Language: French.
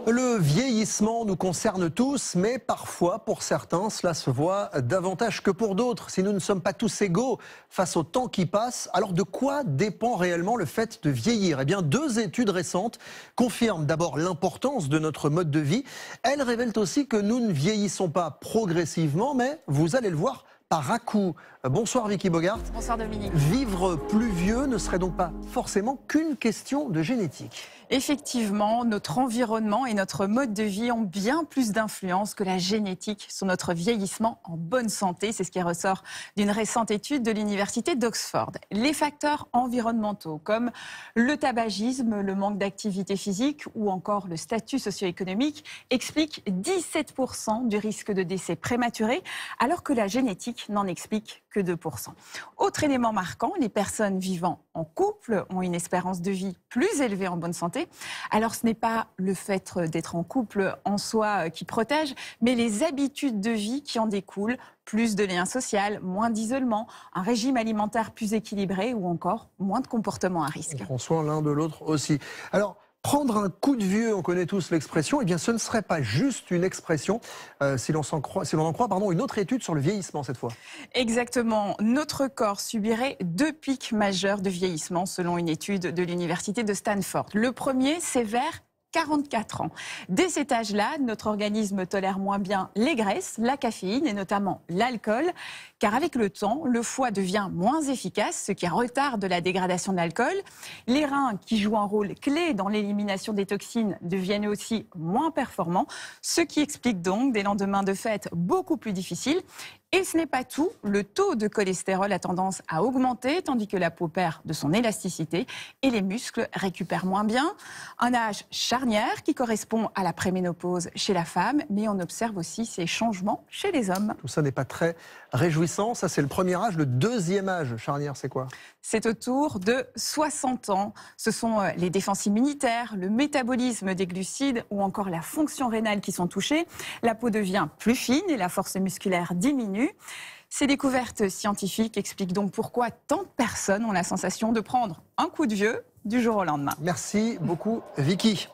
Le vieillissement nous concerne tous, mais parfois, pour certains, cela se voit davantage que pour d'autres. Si nous ne sommes pas tous égaux face au temps qui passe, alors de quoi dépend réellement le fait de vieillir? Eh bien, deux études récentes confirment d'abord l'importance de notre mode de vie. Elles révèlent aussi que nous ne vieillissons pas progressivement, mais vous allez le voir, par à-coup. Bonsoir Vicky Bogart. Bonsoir Dominique. Vivre plus vieux ne serait donc pas forcément qu'une question de génétique. Effectivement, notre environnement et notre mode de vie ont bien plus d'influence que la génétique sur notre vieillissement en bonne santé. C'est ce qui ressort d'une récente étude de l'université d'Oxford. Les facteurs environnementaux comme le tabagisme, le manque d'activité physique ou encore le statut socio-économique expliquent 17% du risque de décès prématuré, alors que la génétique n'en explique que 2%. Autre élément marquant, les personnes vivant en couple ont une espérance de vie plus élevée en bonne santé. Alors ce n'est pas le fait d'être en couple en soi qui protège, mais les habitudes de vie qui en découlent. Plus de liens sociaux, moins d'isolement, un régime alimentaire plus équilibré ou encore moins de comportements à risque. On prend soin l'un de l'autre aussi. Alors, prendre un coup de vieux, on connaît tous l'expression, eh bien ce ne serait pas juste une expression, si l'on en croit, une autre étude sur le vieillissement cette fois. Exactement. Notre corps subirait deux pics majeurs de vieillissement selon une étude de l'université de Stanford. Le premier, c'est vers 44 ans. Dès cet âge-là, notre organisme tolère moins bien les graisses, la caféine et notamment l'alcool, car avec le temps, le foie devient moins efficace, ce qui retarde la dégradation de l'alcool. Les reins, qui jouent un rôle clé dans l'élimination des toxines, deviennent aussi moins performants, ce qui explique donc des lendemains de fête beaucoup plus difficiles. Et ce n'est pas tout, le taux de cholestérol a tendance à augmenter tandis que la peau perd de son élasticité et les muscles récupèrent moins bien. Un âge charnière qui correspond à la préménopause chez la femme, mais on observe aussi ces changements chez les hommes. Tout ça n'est pas très réjouissant, ça c'est le premier âge. Le deuxième âge charnière, c'est quoi? C'est autour de 60 ans. Ce sont les défenses immunitaires, le métabolisme des glucides ou encore la fonction rénale qui sont touchés. La peau devient plus fine et la force musculaire diminue. Ces découvertes scientifiques expliquent donc pourquoi tant de personnes ont la sensation de prendre un coup de vieux du jour au lendemain. Merci beaucoup Vicky.